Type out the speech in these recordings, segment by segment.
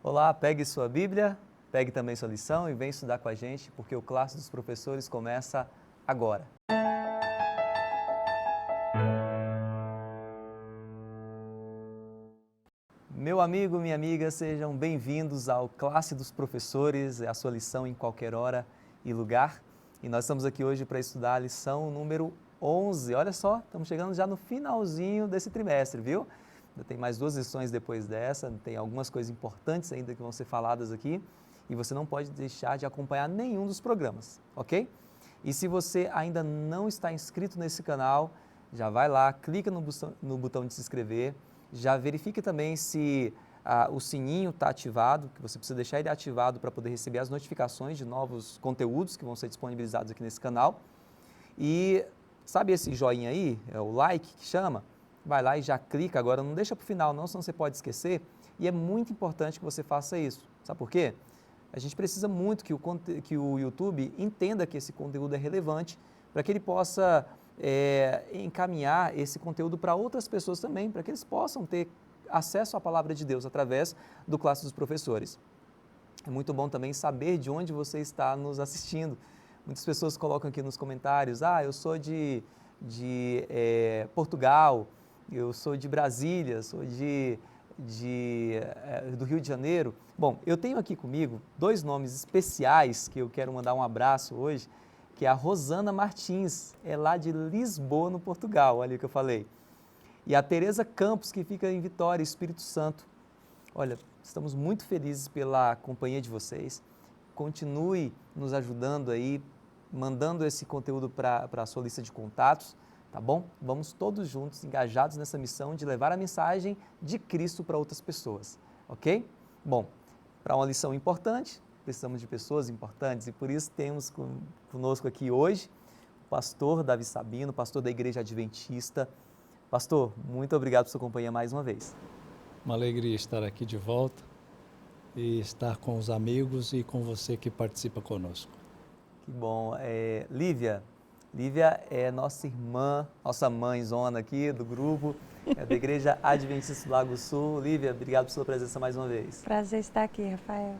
Olá, pegue sua Bíblia, pegue também sua lição e vem estudar com a gente, porque o Classe dos Professores começa agora. Meu amigo, minha amiga, sejam bem-vindos ao Classe dos Professores, a sua lição em qualquer hora e lugar. E nós estamos aqui hoje para estudar a lição número 11. Olha só, estamos chegando já no finalzinho desse trimestre, viu? Ainda tem mais 2 lições depois dessa, tem algumas coisas importantes ainda que vão ser faladas aqui e você não pode deixar de acompanhar nenhum dos programas, ok? E se você ainda não está inscrito nesse canal, já vai lá, clica no botão de se inscrever, já verifique também se o sininho está ativado, que você precisa deixar ele ativado para poder receber as notificações de novos conteúdos que vão ser disponibilizados aqui nesse canal. E sabe esse joinha aí, é o like que chama? Vai lá e já clica agora, não deixa para o final não, senão você pode esquecer. E é muito importante que você faça isso. Sabe por quê? A gente precisa muito que o YouTube entenda que esse conteúdo é relevante para que ele possa encaminhar esse conteúdo para outras pessoas também, para que eles possam ter acesso à palavra de Deus através do Classe dos Professores. É muito bom também saber de onde você está nos assistindo. Muitas pessoas colocam aqui nos comentários, eu sou de Portugal, eu sou de Brasília, sou do Rio de Janeiro. Bom, eu tenho aqui comigo 2 nomes especiais que eu quero mandar um abraço hoje, que é a Rosana Martins, é lá de Lisboa, no Portugal, olha o que eu falei. E a Tereza Campos, que fica em Vitória, Espírito Santo. Olha, estamos muito felizes pela companhia de vocês. Continue nos ajudando aí, mandando esse conteúdo para a sua lista de contatos, tá bom? Vamos todos juntos, engajados nessa missão de levar a mensagem de Cristo para outras pessoas, ok? Bom, para uma lição importante, precisamos de pessoas importantes e por isso temos conosco aqui hoje o pastor Davi Sabino, pastor da Igreja Adventista. Pastor, muito obrigado por sua companhia mais uma vez. Uma alegria estar aqui de volta e estar com os amigos e com você que participa conosco. Que bom. Lívia é nossa irmã, nossa mãezona aqui do grupo, da Igreja Adventista do Lago Sul. Lívia, obrigado por sua presença mais uma vez. Prazer estar aqui, Rafael.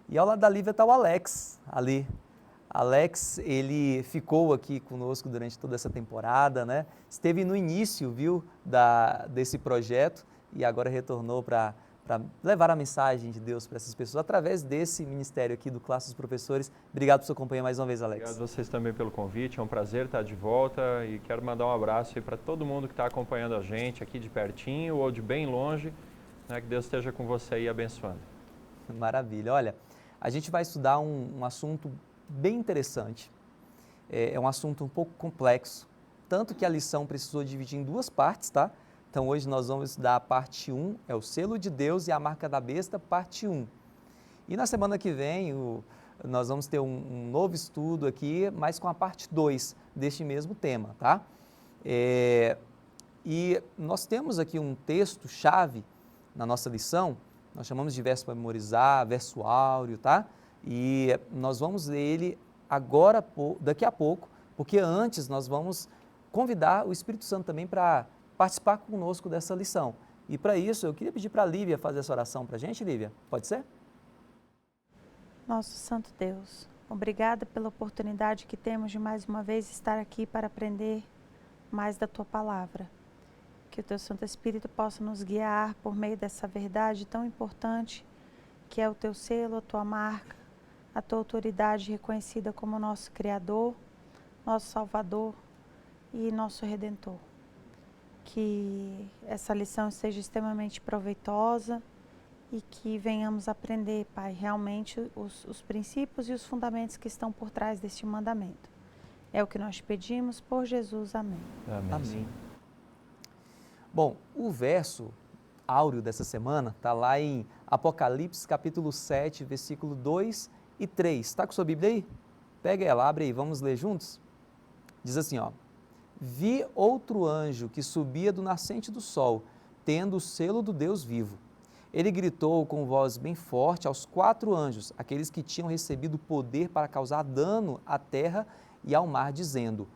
E ao lado da Lívia está o Alex, ali. Alex, ele ficou aqui conosco durante toda essa temporada, né? Esteve no início, viu, desse projeto e agora retornou para levar a mensagem de Deus para essas pessoas através desse ministério aqui do Classe dos Professores. Obrigado por sua companhia mais uma vez, Alex. Obrigado a vocês também pelo convite, é um prazer estar de volta e quero mandar um abraço aí para todo mundo que está acompanhando a gente aqui de pertinho ou de bem longe, né? Que Deus esteja com você aí abençoando. Maravilha. Olha, a gente vai estudar um assunto bem interessante, é um assunto um pouco complexo, tanto que a lição precisou dividir em 2 partes, tá? Então hoje nós vamos estudar a parte 1, é o selo de Deus e a marca da besta, parte 1. E na semana que vem nós vamos ter um novo estudo aqui, mas com a parte 2 deste mesmo tema, tá? E nós temos aqui um texto-chave na nossa lição, nós chamamos de verso para memorizar, verso áureo, tá? E nós vamos ler ele agora, daqui a pouco, porque antes nós vamos convidar o Espírito Santo também para participar conosco dessa lição. E para isso eu queria pedir para a Lívia fazer essa oração para a gente, Lívia, pode ser? Nosso Santo Deus, obrigada pela oportunidade que temos de mais uma vez estar aqui para aprender mais da Tua Palavra. Que o Teu Santo Espírito possa nos guiar por meio dessa verdade tão importante, que é o Teu selo, a Tua marca, a Tua autoridade reconhecida como nosso Criador, nosso Salvador e nosso Redentor. Que essa lição seja extremamente proveitosa e que venhamos aprender, Pai, realmente os princípios e os fundamentos que estão por trás deste mandamento. É o que nós pedimos por Jesus. Amém. Amém. Bom, o verso áureo dessa semana está lá em Apocalipse capítulo 7, versículo 2 e 3. Está com sua Bíblia aí? Pega ela, abre aí, vamos ler juntos? Diz assim, ó. Vi outro anjo que subia do nascente do sol, tendo o selo do Deus vivo. Ele gritou com voz bem forte aos 4 anjos, aqueles que tinham recebido poder para causar dano à terra e ao mar, dizendo: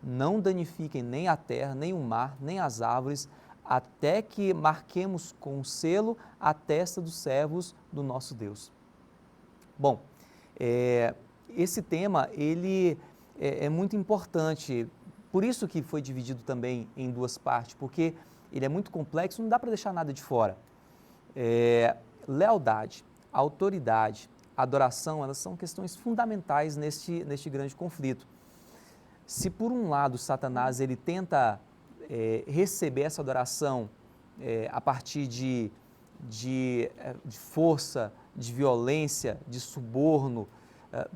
não danifiquem nem a terra, nem o mar, nem as árvores, até que marquemos com o selo a testa dos servos do nosso Deus. Bom, esse tema ele é muito importante, por isso que foi dividido também em duas partes, porque ele é muito complexo, não dá para deixar nada de fora. Lealdade, autoridade, adoração, elas são questões fundamentais neste grande conflito. Se por um lado Satanás ele tenta receber essa adoração a partir de força, de violência, de suborno,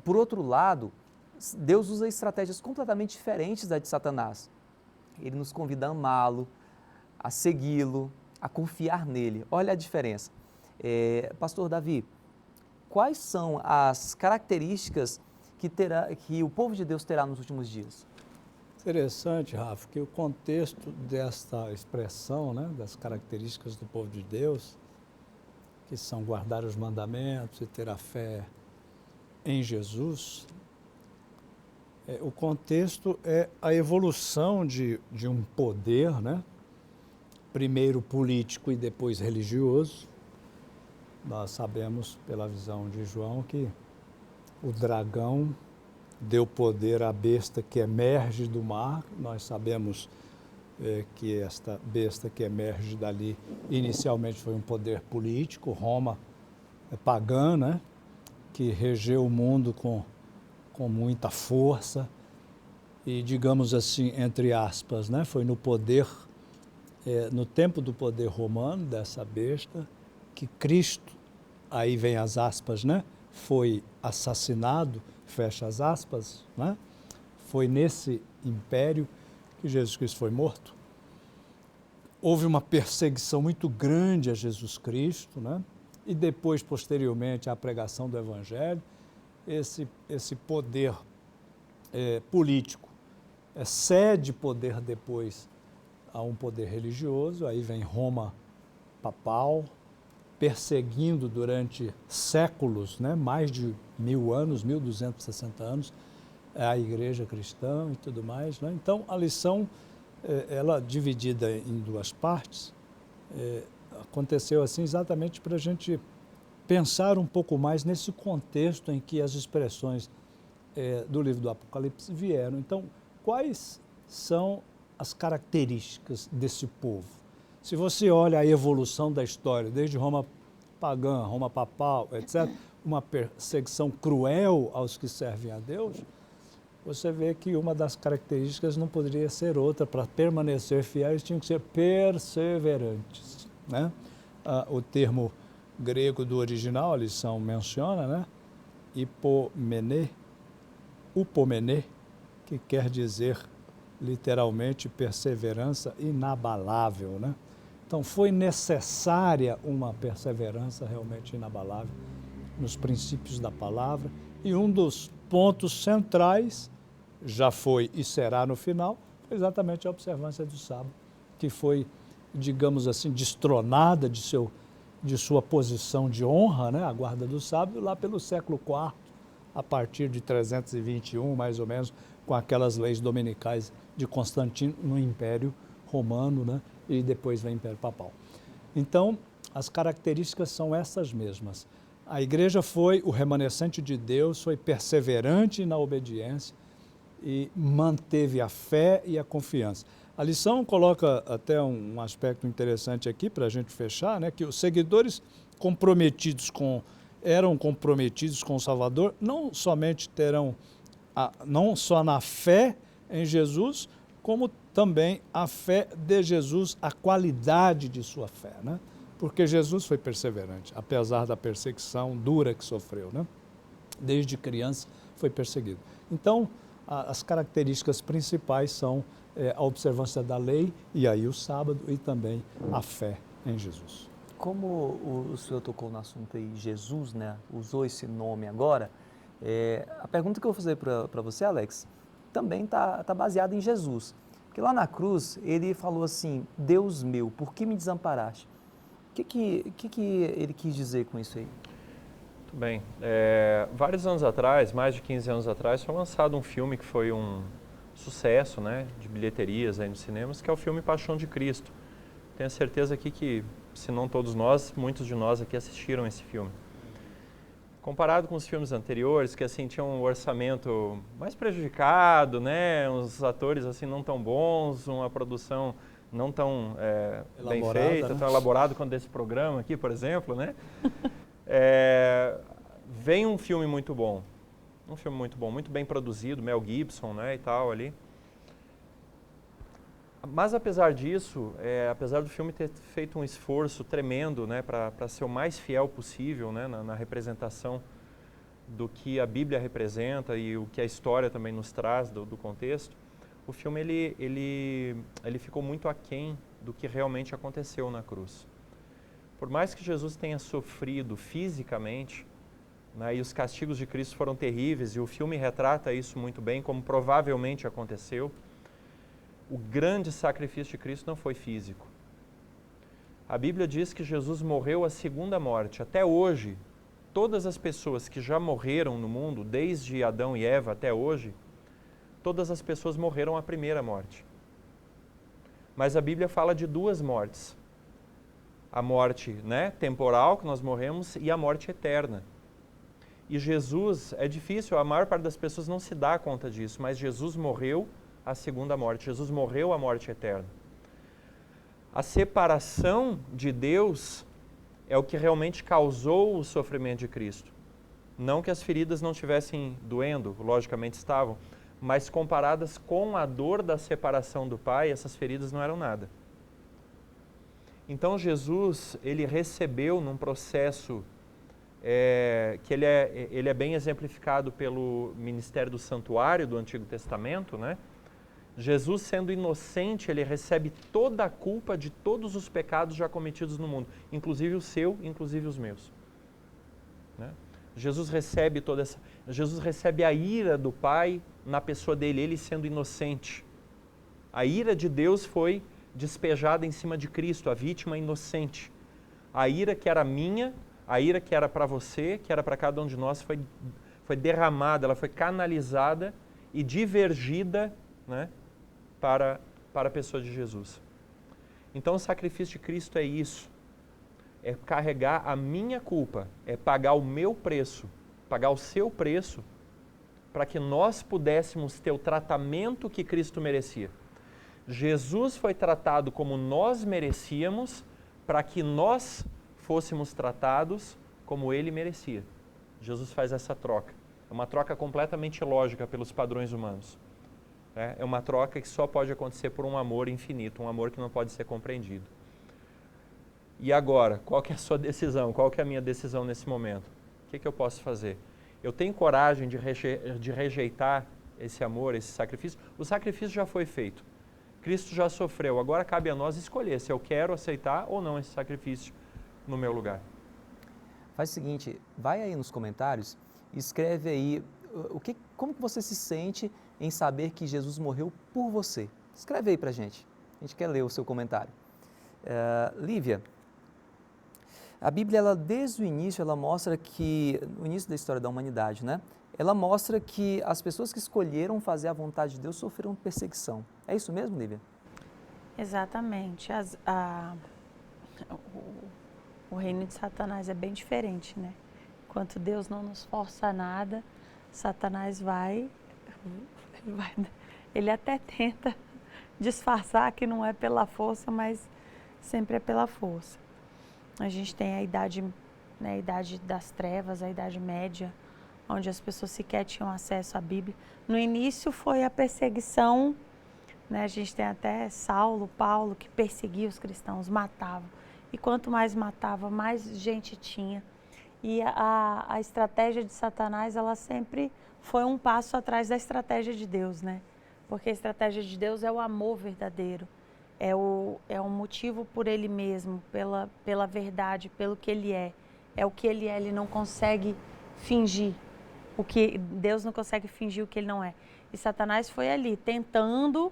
por outro lado, Deus usa estratégias completamente diferentes da de Satanás. Ele nos convida a amá-lo, a segui-lo, a confiar nele. Olha a diferença. Pastor Davi, quais são as características que o povo de Deus terá nos últimos dias? Interessante, Rafa, que o contexto desta expressão, né, das características do povo de Deus, que são guardar os mandamentos e ter a fé em Jesus, o contexto é a evolução de um poder, né, primeiro político e depois religioso. Nós sabemos, pela visão de João, que o dragão deu poder à besta que emerge do mar. Nós sabemos que esta besta que emerge dali, inicialmente foi um poder político, Roma pagã, né, que regeu o mundo com muita força e, digamos assim, entre aspas, né, foi no poder, no tempo do poder romano, dessa besta, que Cristo, aí vem as aspas, né, foi assassinado, fecha as aspas, né? Foi nesse império que Jesus Cristo foi morto. Houve uma perseguição muito grande a Jesus Cristo, né? E depois, posteriormente, a pregação do Evangelho, esse poder político cede poder depois a um poder religioso, aí vem Roma papal, perseguindo durante séculos, né, mais de 1000 anos, 1260 anos, a igreja cristã e tudo mais, né? Então, a lição, ela dividida em duas partes, aconteceu assim exatamente para a gente pensar um pouco mais nesse contexto em que as expressões do livro do Apocalipse vieram. Então, quais são as características desse povo? Se você olha a evolução da história, desde Roma pagã, Roma papal, etc., uma perseguição cruel aos que servem a Deus, você vê que uma das características não poderia ser outra. Para permanecer fiéis, tinham que ser perseverantes, né? O termo grego do original, a lição menciona, né? Upomene, que quer dizer literalmente perseverança inabalável, né? Então, foi necessária uma perseverança realmente inabalável nos princípios da palavra, e um dos pontos centrais, já foi e será no final, foi exatamente a observância do sábado, que foi, digamos assim, destronada de sua posição de honra, né, a guarda do sábado, lá pelo século IV, a partir de 321, mais ou menos, com aquelas leis dominicais de Constantino no Império Romano, né, e depois vem o Império Papal. Então, as características são essas mesmas. A igreja foi o remanescente de Deus, foi perseverante na obediência e manteve a fé e a confiança. A lição coloca até um aspecto interessante aqui para a gente fechar, né, que os seguidores eram comprometidos com o Salvador, não somente não só na fé em Jesus, como também a fé de Jesus, a qualidade de sua fé, né? Porque Jesus foi perseverante, apesar da perseguição dura que sofreu, né? Desde criança foi perseguido. Então, as características principais são a observância da lei, e aí o sábado, e também a fé em Jesus. Como o senhor tocou no assunto aí, Jesus, né, usou esse nome agora, a pergunta que eu vou fazer para você, Alex, também está baseada em Jesus. Porque lá na cruz, ele falou assim, Deus meu, por que me desamparaste? O que ele quis dizer com isso aí? Muito bem. Vários anos atrás, mais de 15 anos atrás, foi lançado um filme que foi um sucesso, né, de bilheterias aí nos cinemas, que é o filme Paixão de Cristo. tenho certeza aqui que, se não todos nós, muitos de nós aqui assistiram esse filme. Comparado com os filmes anteriores, que assim tinham um orçamento mais prejudicado, né, uns atores assim não tão bons, uma produção não tão bem feita, né? Tão elaborado quanto desse programa aqui, por exemplo, né? Vem um filme muito bom, muito bem produzido, Mel Gibson, né, e tal ali. Mas apesar disso, apesar do filme ter feito um esforço tremendo, né, para ser o mais fiel possível, né, na representação do que a Bíblia representa e o que a história também nos traz do contexto, o filme ele ficou muito aquém do que realmente aconteceu na cruz. Por mais que Jesus tenha sofrido fisicamente, né, e os castigos de Cristo foram terríveis, e o filme retrata isso muito bem, como provavelmente aconteceu, o grande sacrifício de Cristo não foi físico. A Bíblia diz que Jesus morreu a segunda morte. Até hoje, todas as pessoas que já morreram no mundo, desde Adão e Eva até hoje, todas as pessoas morreram a primeira morte. Mas a Bíblia fala de duas mortes. A morte, né, temporal, que nós morremos, e a morte eterna. E Jesus, é difícil, a maior parte das pessoas não se dá conta disso, mas Jesus morreu a segunda morte. Jesus morreu a morte eterna. A separação de Deus é o que realmente causou o sofrimento de Cristo. Não que as feridas não estivessem doendo, logicamente estavam, mas comparadas com a dor da separação do Pai, essas feridas não eram nada. Então Jesus, ele recebeu num processo que ele é bem exemplificado pelo ministério do santuário do Antigo Testamento, né? Jesus, sendo inocente, ele recebe toda a culpa de todos os pecados já cometidos no mundo, inclusive o seu, inclusive os meus. Né? Jesus recebe a ira do Pai na pessoa dele, ele sendo inocente. A ira de Deus foi despejada em cima de Cristo, a vítima inocente. A ira que era minha, a ira que era para você, que era para cada um de nós, foi derramada, ela foi canalizada e divergida, né, para a pessoa de Jesus. Então o sacrifício de Cristo é isso, é carregar a minha culpa, é pagar o meu preço, pagar o seu preço, para que nós pudéssemos ter o tratamento que Cristo merecia. Jesus foi tratado como nós merecíamos, para que nós fôssemos tratados como Ele merecia. Jesus faz essa troca. É uma troca completamente ilógica pelos padrões humanos. É uma troca que só pode acontecer por um amor infinito, um amor que não pode ser compreendido. E agora, qual que é a sua decisão? Qual que é a minha decisão nesse momento? O que eu posso fazer? Eu tenho coragem de rejeitar esse amor, esse sacrifício? O sacrifício já foi feito. Cristo já sofreu. Agora cabe a nós escolher se eu quero aceitar ou não esse sacrifício no meu lugar. Faz o seguinte, vai aí nos comentários e escreve aí como que você se sente em saber que Jesus morreu por você. Escreve aí pra gente. A gente quer ler o seu comentário. Lívia, a Bíblia, ela, desde o início, ela mostra que, no início da história da humanidade, né? Ela mostra que as pessoas que escolheram fazer a vontade de Deus sofreram perseguição. É isso mesmo, Lívia? Exatamente. O reino de Satanás é bem diferente, né? Enquanto Deus não nos força a nada, Satanás ele até tenta disfarçar que não é pela força, mas sempre é pela força. A gente tem a idade, né, a idade das trevas, a idade média, onde as pessoas sequer tinham acesso à Bíblia. No início foi a perseguição, né? A gente tem até Paulo, que perseguia os cristãos, matava. E quanto mais matava, mais gente tinha. E a estratégia de Satanás, ela sempre foi um passo atrás da estratégia de Deus, né? Porque a estratégia de Deus é o amor verdadeiro, é um motivo por Ele mesmo, pela verdade, pelo que Ele é o que Ele é, Ele não consegue fingir. Deus não consegue fingir o que Ele não é. E Satanás foi ali tentando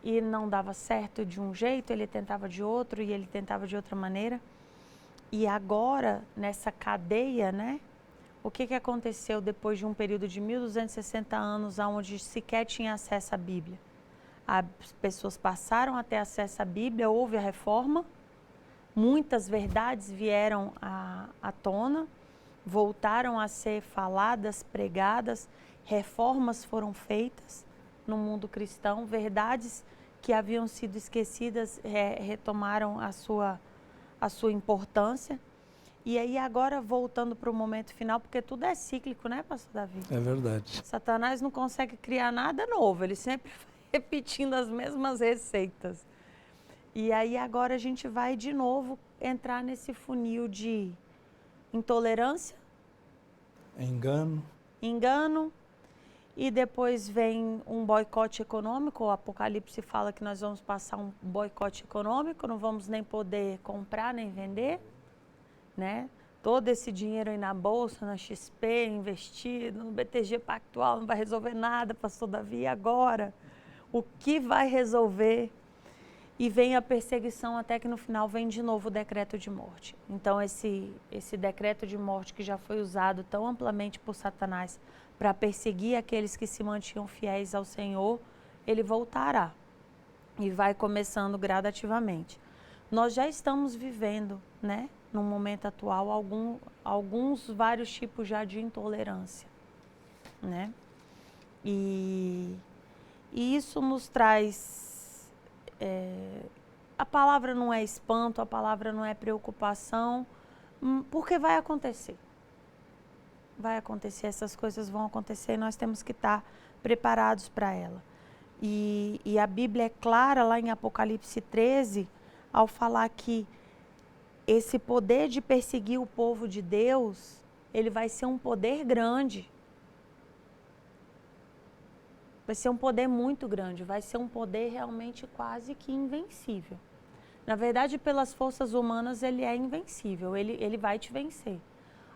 e não dava certo de um jeito, ele tentava de outro e ele tentava de outra maneira. E agora, nessa cadeia, né? O que aconteceu depois de um período de 1260 anos, onde sequer tinha acesso à Bíblia? as pessoas passaram a ter acesso à Bíblia, houve a reforma, muitas verdades vieram à tona, voltaram a ser faladas, pregadas, reformas foram feitas no mundo cristão, verdades que haviam sido esquecidas retomaram a sua importância. E aí agora voltando para o momento final, porque tudo é cíclico, né, pastor Davi? É verdade. Satanás não consegue criar nada novo, ele sempre vai repetindo as mesmas receitas. E aí agora a gente vai de novo entrar nesse funil de intolerância, engano, e depois vem um boicote econômico. O Apocalipse fala que nós vamos passar um boicote econômico, não vamos nem poder comprar nem vender, né? Todo esse dinheiro aí na Bolsa, na XP, investido, no BTG Pactual, não vai resolver nada, pastor Davi, e agora? O que vai resolver? E vem a perseguição até que no final vem de novo o decreto de morte. Então esse decreto de morte que já foi usado tão amplamente por Satanás para perseguir aqueles que se mantinham fiéis ao Senhor, ele voltará e vai começando gradativamente. Nós já estamos vivendo, né, no momento atual, alguns vários tipos já de intolerância, né? E isso nos traz... a palavra não é espanto, a palavra não é preocupação, porque vai acontecer. Vai acontecer, essas coisas vão acontecer e nós temos que estar preparados para ela. E a Bíblia é clara lá em Apocalipse 13, ao falar que esse poder de perseguir o povo de Deus, ele vai ser um poder grande. Vai ser um poder muito grande, vai ser um poder realmente quase que invencível. Na verdade, pelas forças humanas, ele é invencível, ele vai te vencer.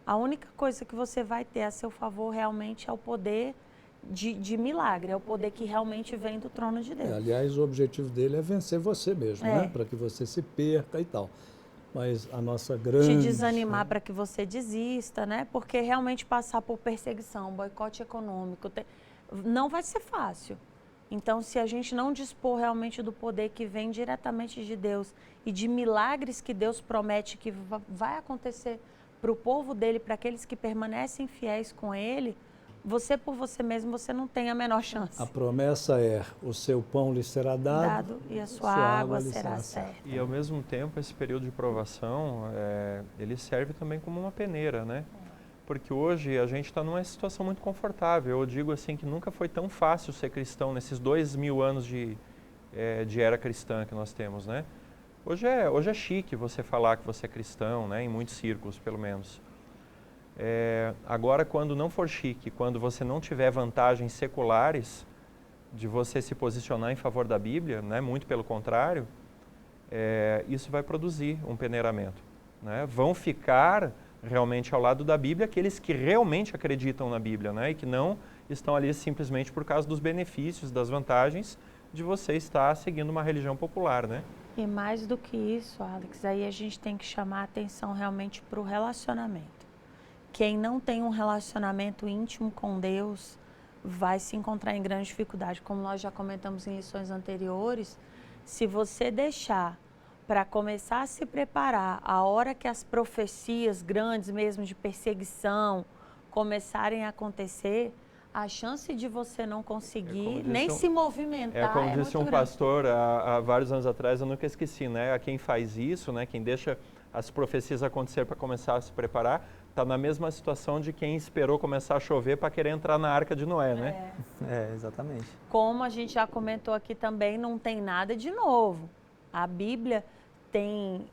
A única coisa que você vai ter a seu favor realmente é o poder de milagre, é o poder que realmente vem do trono de Deus. Aliás, o objetivo dele é vencer você mesmo, né? Para que você se perca e tal. Mas a nossa grande... Te desanimar para que você desista, né? Porque realmente passar por perseguição, boicote econômico, não vai ser fácil. Então, se a gente não dispor realmente do poder que vem diretamente de Deus e de milagres que Deus promete que vai acontecer para o povo dele, para aqueles que permanecem fiéis com ele, você por você mesmo, você não tem a menor chance. A promessa é, o seu pão lhe será dado e a sua água será certa. E ao mesmo tempo, esse período de provação, ele serve também como uma peneira, né? Porque hoje a gente está numa situação muito confortável. Eu digo assim que nunca foi tão fácil ser cristão nesses 2000 anos de era cristã que nós temos, né? Hoje é chique você falar que você é cristão, né? Em muitos círculos, pelo menos. Agora, quando não for chique, quando você não tiver vantagens seculares de você se posicionar em favor da Bíblia, né? Muito pelo contrário, isso vai produzir um peneiramento, né? Vão ficar realmente ao lado da Bíblia aqueles que realmente acreditam na Bíblia, né? E que não estão ali simplesmente por causa dos benefícios, das vantagens de você estar seguindo uma religião popular, né? E mais do que isso, Alex, aí a gente tem que chamar a atenção realmente para o relacionamento. Quem não tem um relacionamento íntimo com Deus vai se encontrar em grande dificuldade. Como nós já comentamos em lições anteriores, se você deixar para começar a se preparar a hora que as profecias grandes mesmo de perseguição começarem a acontecer, a chance de você não conseguir nem se movimentar como disse um grande. pastor há vários anos atrás, eu nunca esqueci, né? A quem faz isso, né? Quem deixa as profecias acontecer para começar a se preparar, está na mesma situação de quem esperou começar a chover para querer entrar na Arca de Noé, né? Exatamente. Como a gente já comentou aqui também, não tem nada de novo. A Bíblia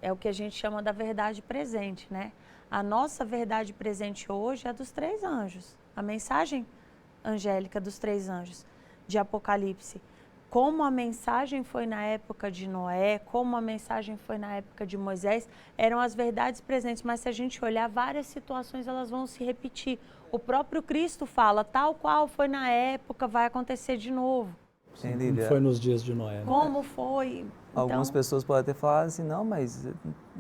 é o que a gente chama da verdade presente, né? A nossa verdade presente hoje é dos 3 anjos. A mensagem angélica dos 3 anjos de Apocalipse. Como a mensagem foi na época de Noé, como a mensagem foi na época de Moisés, eram as verdades presentes, mas se a gente olhar, várias situações elas vão se repetir. O próprio Cristo fala, tal qual foi na época, vai acontecer de novo. Sim, como foi nos dias de Noé. Né? Como foi? Algumas pessoas podem até falar assim, não, mas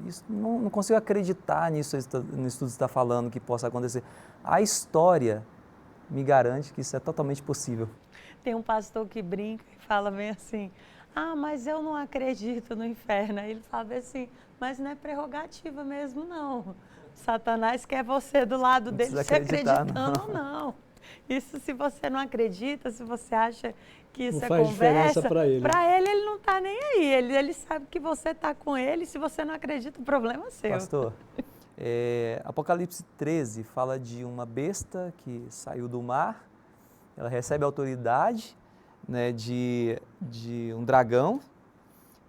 isso, não consigo acreditar nisso que você está falando que possa acontecer. A história me garante que isso é totalmente possível. Tem um pastor que brinca e fala bem assim, mas eu não acredito no inferno. Aí ele fala bem assim, mas não é prerrogativa mesmo não. Satanás quer você do lado Não dele, precisa se acreditar, acreditando ou não. Isso se você não acredita, se você acha que isso Não é faz diferença conversa, para ele. ele não está nem aí. Ele sabe que você está com ele, se você não acredita, o problema é seu. Pastor, Apocalipse 13 fala de uma besta que saiu do mar, ela recebe a autoridade, né, de um dragão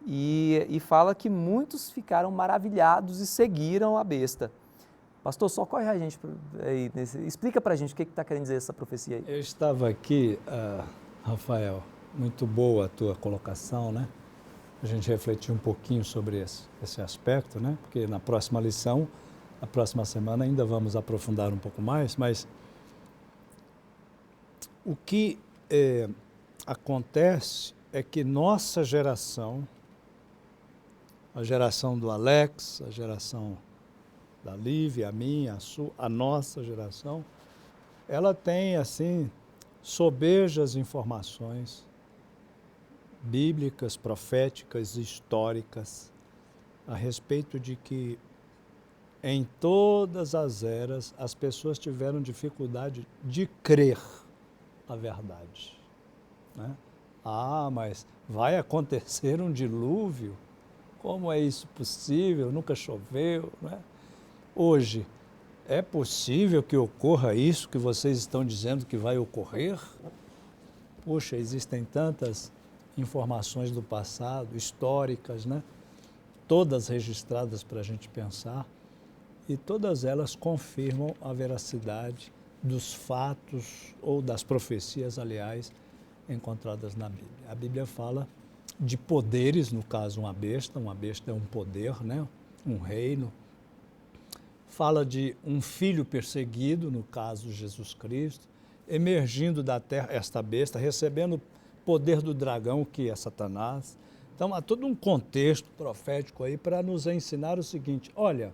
e fala que muitos ficaram maravilhados e seguiram a besta. Pastor, socorre a gente aí, explica pra gente o que está querendo dizer essa profecia aí. Eu estava aqui, Rafael, muito boa a tua colocação, né? A gente refletir um pouquinho sobre esse aspecto, né? Porque na próxima lição, na próxima semana, ainda vamos aprofundar um pouco mais, mas o que acontece é que nossa geração, a geração do Alex, a geração da Lívia, a minha, a sua, a nossa geração, ela tem, assim, sobejas informações bíblicas, proféticas, históricas, a respeito de que em todas as eras as pessoas tiveram dificuldade de crer a verdade, né? Mas vai acontecer um dilúvio? Como é isso possível? Nunca choveu, né? Hoje, é possível que ocorra isso que vocês estão dizendo que vai ocorrer? Poxa, existem tantas informações do passado, históricas, né? Todas registradas para a gente pensar, e todas elas confirmam a veracidade dos fatos ou das profecias, aliás, encontradas na Bíblia. A Bíblia fala de poderes, no caso uma besta é um poder, né? Um reino. Fala de um filho perseguido, no caso Jesus Cristo, emergindo da terra, esta besta, recebendo o poder do dragão, que é Satanás. Então, há todo um contexto profético aí para nos ensinar o seguinte: olha,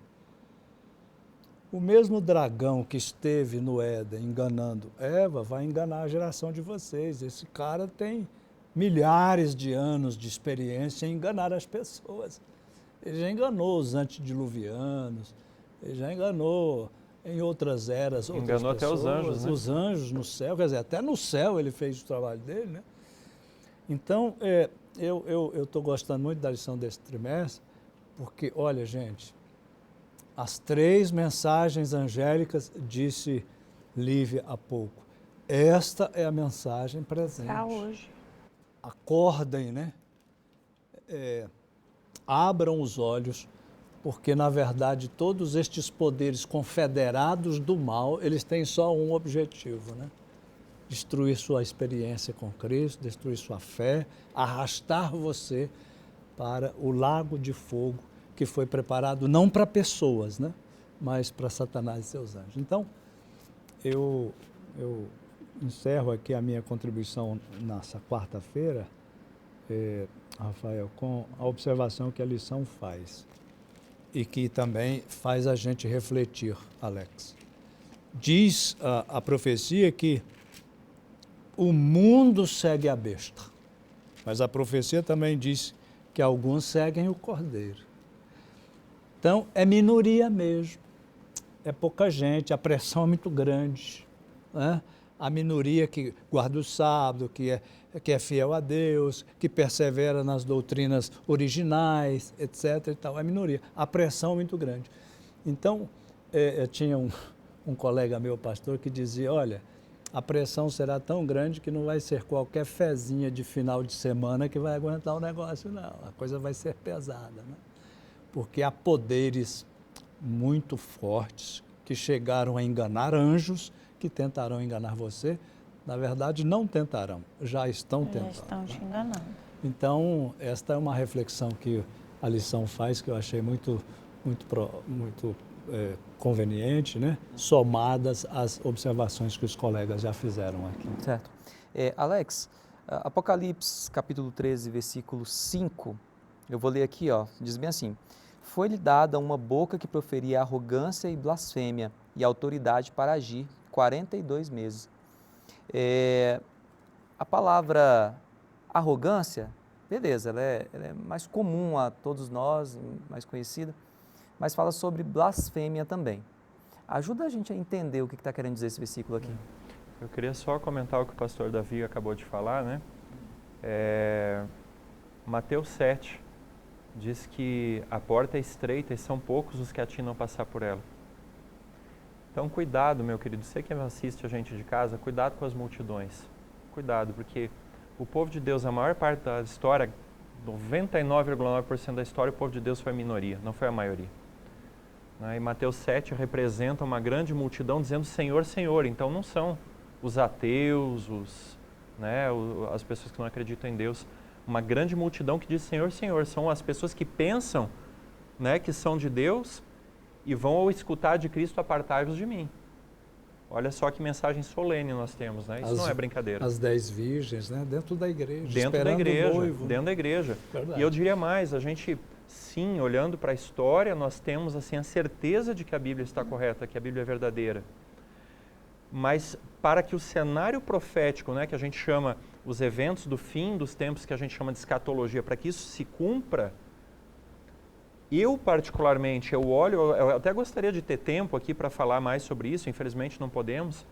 o mesmo dragão que esteve no Éden enganando Eva vai enganar a geração de vocês. Esse cara tem milhares de anos de experiência em enganar as pessoas. Ele já enganou os antediluvianos, ele já enganou em outras eras outras Enganou pessoas, até os anjos, né? Os anjos no céu, quer dizer, até no céu ele fez o trabalho dele, né? Então, eu estou gostando muito da lição desse trimestre, porque, olha, gente, as 3 mensagens angélicas, disse Lívia há pouco, esta é a mensagem presente. Para hoje. Acordem, né? Abram os olhos, porque, na verdade, todos estes poderes confederados do mal, eles têm só um objetivo, né? Destruir sua experiência com Cristo, destruir sua fé, arrastar você para o lago de fogo que foi preparado não para pessoas, né? Mas para Satanás e seus anjos. Então, eu encerro aqui a minha contribuição nessa quarta-feira, Rafael, com a observação que a lição faz e que também faz a gente refletir, Alex. Diz a profecia que o mundo segue a besta, mas a profecia também diz que alguns seguem o Cordeiro. Então, é minoria mesmo, é pouca gente, a pressão é muito grande, né? A minoria que guarda o sábado, que é fiel a Deus, que persevera nas doutrinas originais, etc. e tal, é minoria. A pressão é muito grande. Então, eu tinha um colega meu, pastor, que dizia, olha, a pressão será tão grande que não vai ser qualquer fezinha de final de semana que vai aguentar o negócio, não. A coisa vai ser pesada, né? Porque há poderes muito fortes que chegaram a enganar anjos, que tentarão enganar você. Na verdade, não tentarão, já estão tentando. Já estão te enganando. Então, esta é uma reflexão que a lição faz, que eu achei muito conveniente, né? Somadas às observações que os colegas já fizeram aqui. Certo. Alex, Apocalipse capítulo 13, versículo 5, eu vou ler aqui, ó, diz bem assim: foi-lhe dada uma boca que proferia arrogância e blasfêmia e autoridade para agir 42 meses. A palavra arrogância, beleza, ela é mais comum a todos nós, mais conhecida, mas fala sobre blasfêmia também. Ajuda a gente a entender o que está querendo dizer esse versículo aqui. Eu queria só comentar o que o pastor Davi acabou de falar, né? Mateus 7 diz que a porta é estreita e são poucos os que atinam passar por ela. Então, cuidado, meu querido, você que assiste a gente de casa, cuidado com as multidões. Cuidado, porque o povo de Deus, a maior parte da história, 99,9% da história, o povo de Deus foi a minoria, não foi a maioria. E Mateus 7 representa uma grande multidão dizendo Senhor, Senhor. Então, não são os ateus, as pessoas que não acreditam em Deus. Uma grande multidão que diz Senhor, Senhor. São as pessoas que pensam, que são de Deus e vão ao escutar de Cristo, apartai-vos de mim. Olha só que mensagem solene nós temos, né? Isso não é brincadeira. As 10 virgens, dentro da igreja, dentro da igreja, o noivo. Dentro da igreja. Verdade. E eu diria mais, a gente, sim, olhando para a história, nós temos assim a certeza de que a Bíblia está correta, que a Bíblia é verdadeira. Mas para que o cenário profético, que a gente chama os eventos do fim dos tempos, que a gente chama de escatologia, para que isso se cumpra, eu particularmente, eu até gostaria de ter tempo aqui para falar mais sobre isso, infelizmente não podemos,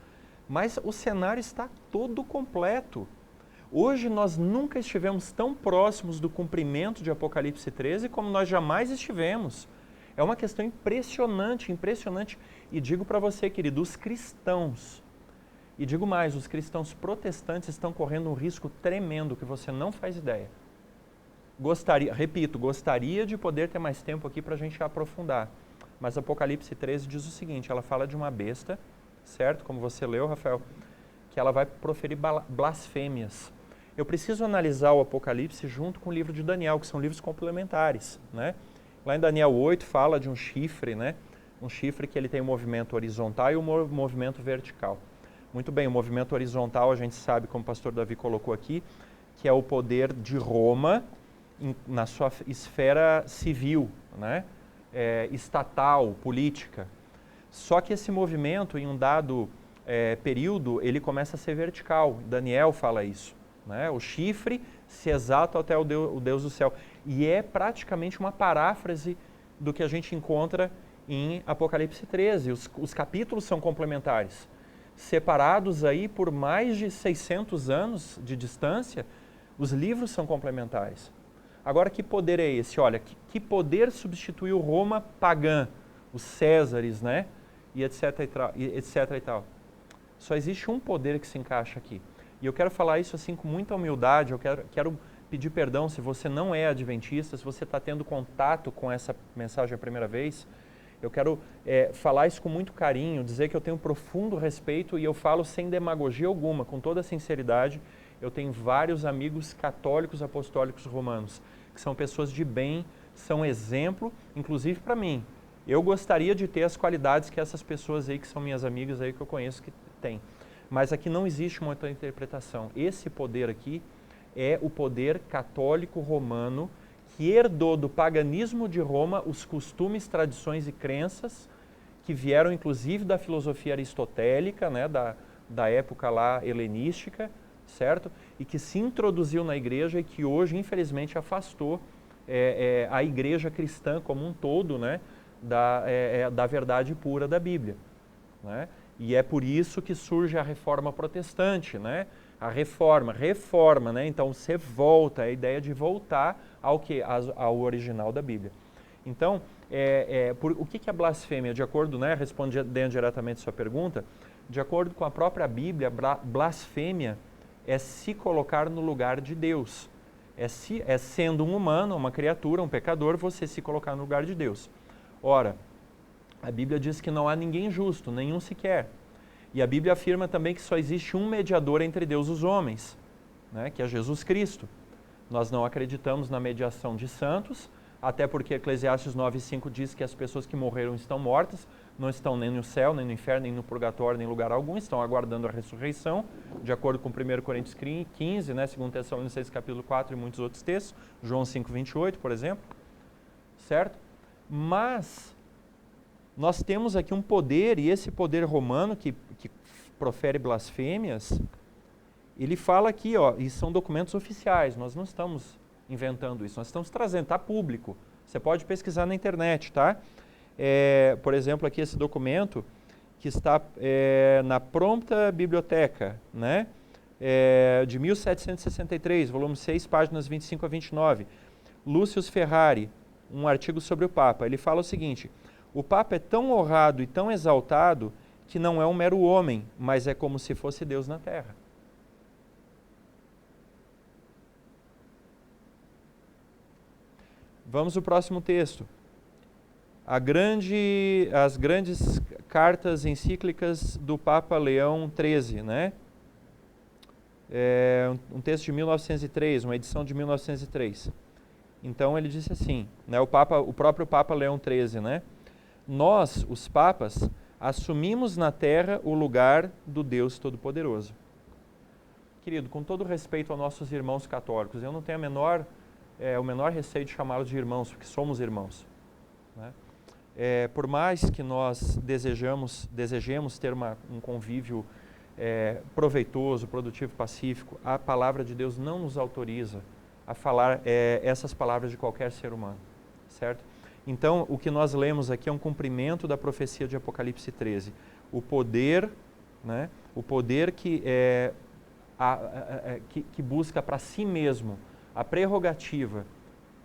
mas o cenário está todo completo. Hoje nós nunca estivemos tão próximos do cumprimento de Apocalipse 13 como nós jamais estivemos. É uma questão impressionante, impressionante. E digo para você, querido, os cristãos, e digo mais, os cristãos protestantes estão correndo um risco tremendo que você não faz ideia. Gostaria de poder ter mais tempo aqui para a gente aprofundar. Mas Apocalipse 13 diz o seguinte, ela fala de uma besta, certo? Como você leu, Rafael, que ela vai proferir blasfêmias. Eu preciso analisar o Apocalipse junto com o livro de Daniel, que são livros complementares, Lá em Daniel 8 fala de um chifre, Um chifre que ele tem um movimento horizontal e um movimento vertical. Muito bem, o movimento horizontal a gente sabe, como o pastor Davi colocou aqui, que é o poder de Roma na sua esfera civil, estatal, política. Só que esse movimento, em um dado período, ele começa a ser vertical. Daniel fala isso. O chifre se exalta até o Deus do céu. E é praticamente uma paráfrase do que a gente encontra em Apocalipse 13. Os capítulos são complementares. Separados aí por mais de 600 anos de distância, os livros são complementares. Agora, que poder é esse? Olha, que poder substituiu Roma pagã, os Césares, e etc e tal. Só existe um poder que se encaixa aqui. E eu quero falar isso assim com muita humildade, eu quero pedir perdão se você não é adventista, se você está tendo contato com essa mensagem a primeira vez. Eu quero falar isso com muito carinho, dizer que eu tenho um profundo respeito e eu falo sem demagogia alguma, com toda a sinceridade. Eu tenho vários amigos católicos apostólicos romanos, que são pessoas de bem, são exemplo, inclusive para mim. Eu gostaria de ter as qualidades que essas pessoas aí, que são minhas amigas aí, que eu conheço, que têm. Mas aqui não existe uma outra interpretação. Esse poder aqui é o poder católico romano que herdou do paganismo de Roma os costumes, tradições e crenças que vieram inclusive da filosofia aristotélica, da época lá helenística, certo? E que se introduziu na igreja e que hoje, infelizmente, afastou a igreja cristã como um todo, da verdade pura da Bíblia. E é por isso que surge a reforma protestante, a reforma, então você volta, a ideia de voltar ao original da Bíblia. Então, o que é blasfêmia? De acordo, respondendo diretamente a sua pergunta, de acordo com a própria Bíblia, blasfêmia é se colocar no lugar de Deus. É sendo um humano, uma criatura, um pecador, você se colocar no lugar de Deus. Ora, a Bíblia diz que não há ninguém justo, nenhum sequer. E a Bíblia afirma também que só existe um mediador entre Deus e os homens, que é Jesus Cristo. Nós não acreditamos na mediação de santos, até porque Eclesiastes 9:5 diz que as pessoas que morreram estão mortas, não estão nem no céu, nem no inferno, nem no purgatório, nem em lugar algum, estão aguardando a ressurreição, de acordo com 1 Coríntios 15, 2 Tessalonicenses capítulo 4 e muitos outros textos, João 5:28, por exemplo, certo? Mas nós temos aqui um poder, e esse poder romano que profere blasfêmias, ele fala aqui, ó, e são documentos oficiais, nós não estamos inventando isso, nós estamos trazendo, está público. Você pode pesquisar na internet, tá? Por exemplo, aqui esse documento que está na Prompta Biblioteca, né? De 1763, volume 6, páginas 25 a 29. Lúcio Ferrari, um artigo sobre o Papa. Ele fala o seguinte: o Papa é tão honrado e tão exaltado que não é um mero homem, mas é como se fosse Deus na Terra. Vamos ao próximo texto. As grandes cartas encíclicas do Papa Leão XIII, né? Um texto de 1903, uma edição de 1903. Então ele disse assim, né, o próprio Papa Leão XIII, né? Nós, os papas, assumimos na terra o lugar do Deus Todo-Poderoso. Querido, com todo respeito aos nossos irmãos católicos, eu não tenho o menor receio de chamá-los de irmãos, porque somos irmãos, né? Por mais que nós desejemos ter um convívio proveitoso, produtivo, pacífico, a palavra de Deus não nos autoriza a falar essas palavras de qualquer ser humano, certo? Então, o que nós lemos aqui é um cumprimento da profecia de Apocalipse 13. O poder, né, o poder que busca para si mesmo a prerrogativa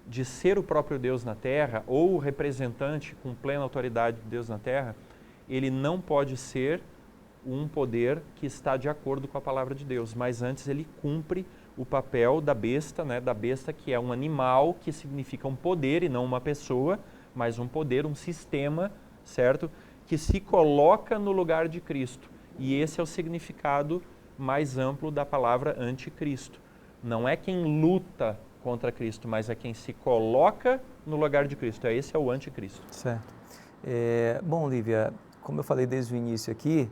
de ser o próprio Deus na Terra, ou o representante com plena autoridade de Deus na Terra, ele não pode ser um poder que está de acordo com a palavra de Deus, mas antes ele cumpre o papel da besta, né, da besta que é um animal, que significa um poder e não uma pessoa, mas um poder, um sistema, certo? Que se coloca no lugar de Cristo. E esse é o significado mais amplo da palavra anticristo. Não é quem luta contra Cristo, mas é quem se coloca no lugar de Cristo. Esse é o anticristo. Certo. Bom, Lívia, como eu falei desde o início aqui,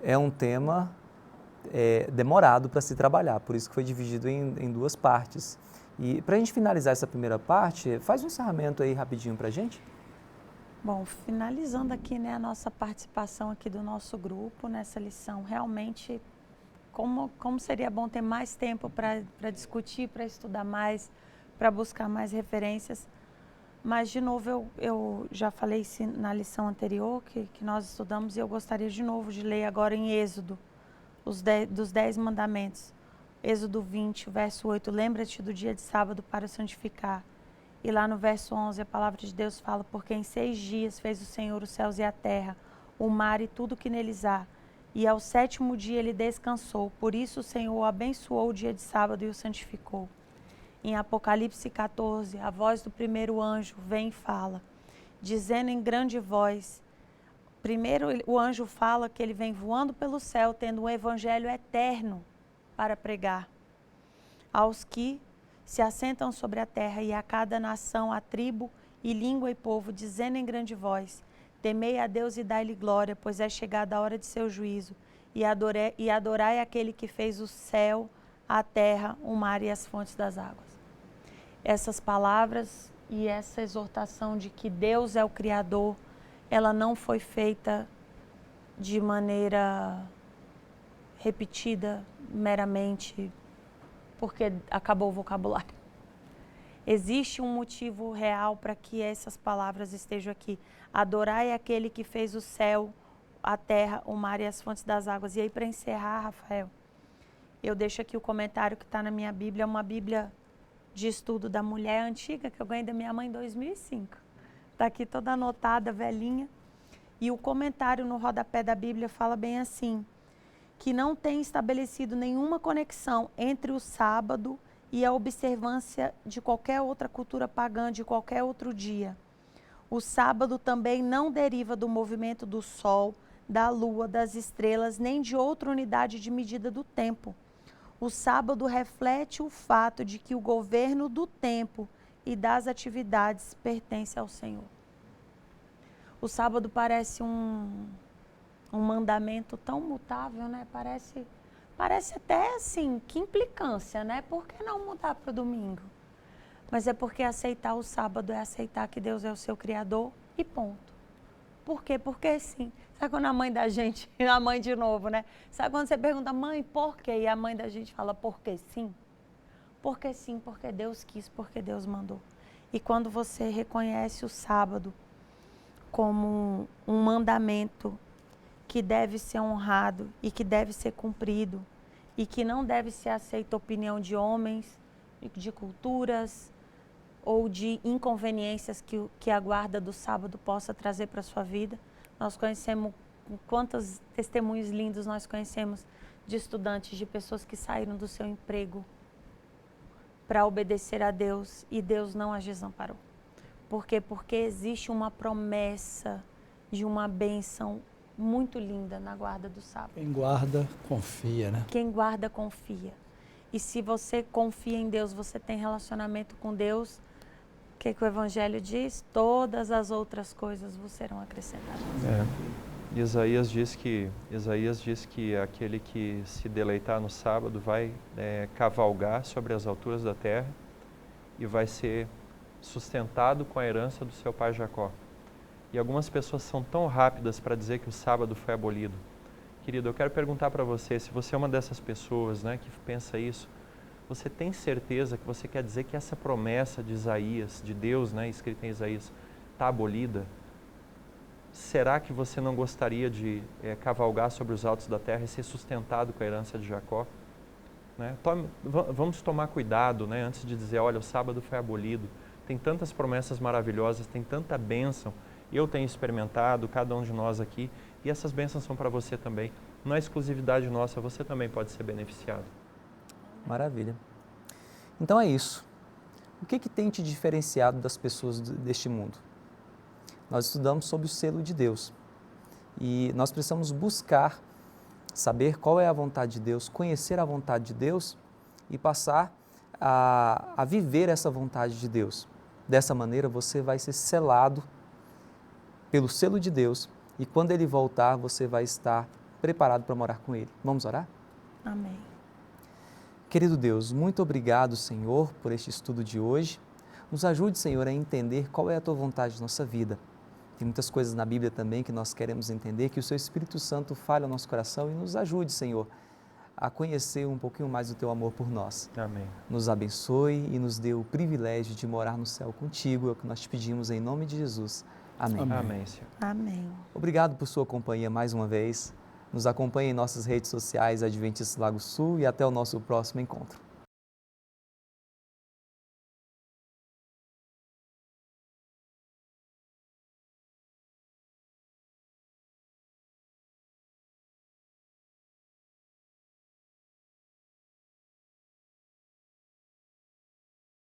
é um tema demorado para se trabalhar, por isso que foi dividido em duas partes. E para a gente finalizar essa primeira parte, faz um encerramento aí rapidinho para a gente. Bom, finalizando aqui, né, a nossa participação aqui do nosso grupo nessa lição, realmente, como seria bom ter mais tempo para discutir, para estudar mais, para buscar mais referências. Mas, de novo, eu já falei isso na lição anterior que nós estudamos, e eu gostaria de novo de ler agora em Êxodo, dos 10 mandamentos. Êxodo 20, verso 8, lembra-te do dia de sábado para o santificar. E lá no verso 11, a palavra de Deus fala, porque em 6 dias fez o Senhor os céus e a terra, o mar e tudo que neles há. E ao 7º dia ele descansou, por isso o Senhor abençoou o dia de sábado e o santificou. Em Apocalipse 14, a voz do primeiro anjo vem e fala, dizendo em grande voz, primeiro o anjo fala que ele vem voando pelo céu, tendo um evangelho eterno para pregar aos que se assentam sobre a terra e a cada nação, a tribo e língua e povo, dizendo em grande voz, temei a Deus e dai-lhe glória, pois é chegada a hora de seu juízo, e adorai aquele que fez o céu, a terra, o mar e as fontes das águas. Essas palavras e essa exortação de que Deus é o Criador, ela não foi feita de maneira repetida, meramente, porque acabou o vocabulário. Existe um motivo real para que essas palavras estejam aqui. Adorai aquele que fez o céu, a terra, o mar e as fontes das águas. E aí, para encerrar, Rafael, eu deixo aqui o comentário que está na minha Bíblia, uma Bíblia de estudo da mulher antiga, que eu ganhei da minha mãe em 2005. Está aqui toda anotada, velhinha. E o comentário no rodapé da Bíblia fala bem assim, que não tem estabelecido nenhuma conexão entre o sábado e a observância de qualquer outra cultura pagã, de qualquer outro dia. O sábado também não deriva do movimento do sol, da lua, das estrelas, nem de outra unidade de medida do tempo. O sábado reflete o fato de que o governo do tempo e das atividades pertence ao Senhor. O sábado parece um mandamento tão mutável, né? Parece até assim, que implicância, né? Por que não mudar para o domingo? Mas é porque aceitar o sábado é aceitar que Deus é o seu Criador e ponto. Por quê? Porque sim. Sabe quando a mãe da gente, a mãe de novo, né? Sabe quando você pergunta, mãe, por quê? E a mãe da gente fala, porque sim? Porque sim, porque Deus quis, porque Deus mandou. E quando você reconhece o sábado como um mandamento que deve ser honrado e que deve ser cumprido e que não deve ser aceita a opinião de homens, de culturas ou de inconveniências que a guarda do sábado possa trazer para a sua vida. Nós conhecemos, quantos testemunhos lindos nós conhecemos de estudantes, de pessoas que saíram do seu emprego para obedecer a Deus e Deus não as desamparou. Por quê? Porque existe uma promessa de uma bênção muito linda na guarda do sábado. Quem guarda, confia, né? Quem guarda, confia. E se você confia em Deus, você tem relacionamento com Deus, o que o Evangelho diz? Todas as outras coisas vos serão acrescentadas. Isaías diz que aquele que se deleitar no sábado vai cavalgar sobre as alturas da terra e vai ser sustentado com a herança do seu pai Jacó. E algumas pessoas são tão rápidas para dizer que o sábado foi abolido. Querido, eu quero perguntar para você, se você é uma dessas pessoas, né, que pensa isso, você tem certeza que você quer dizer que essa promessa de Isaías, de Deus, né, escrita em Isaías, está abolida? Será que você não gostaria de cavalgar sobre os altos da terra e ser sustentado com a herança de Jacó? Né? Vamos tomar cuidado, né, antes de dizer, olha, o sábado foi abolido. Tem tantas promessas maravilhosas, tem tanta bênção. Eu tenho experimentado, cada um de nós aqui, e essas bênçãos são para você também. Não é exclusividade nossa, você também pode ser beneficiado. Maravilha. Então é isso. O que tem te diferenciado das pessoas deste mundo? Nós estudamos sobre o selo de Deus e nós precisamos buscar saber qual é a vontade de Deus, conhecer a vontade de Deus e passar a viver essa vontade de Deus. Dessa maneira você vai ser selado pelo selo de Deus e quando Ele voltar você vai estar preparado para morar com Ele. Vamos orar? Amém. Querido Deus, muito obrigado, Senhor, por este estudo de hoje. Nos ajude, Senhor, a entender qual é a Tua vontade na nossa vida. Tem muitas coisas na Bíblia também que nós queremos entender, que o Seu Espírito Santo fale ao nosso coração e nos ajude, Senhor, a conhecer um pouquinho mais do Teu amor por nós. Amém. Nos abençoe e nos dê o privilégio de morar no céu contigo, é o que nós te pedimos em nome de Jesus. Amém. Amém. Amém, Senhor. Amém. Obrigado por sua companhia mais uma vez. Nos acompanhe em nossas redes sociais Adventistas Lago Sul e até o nosso próximo encontro.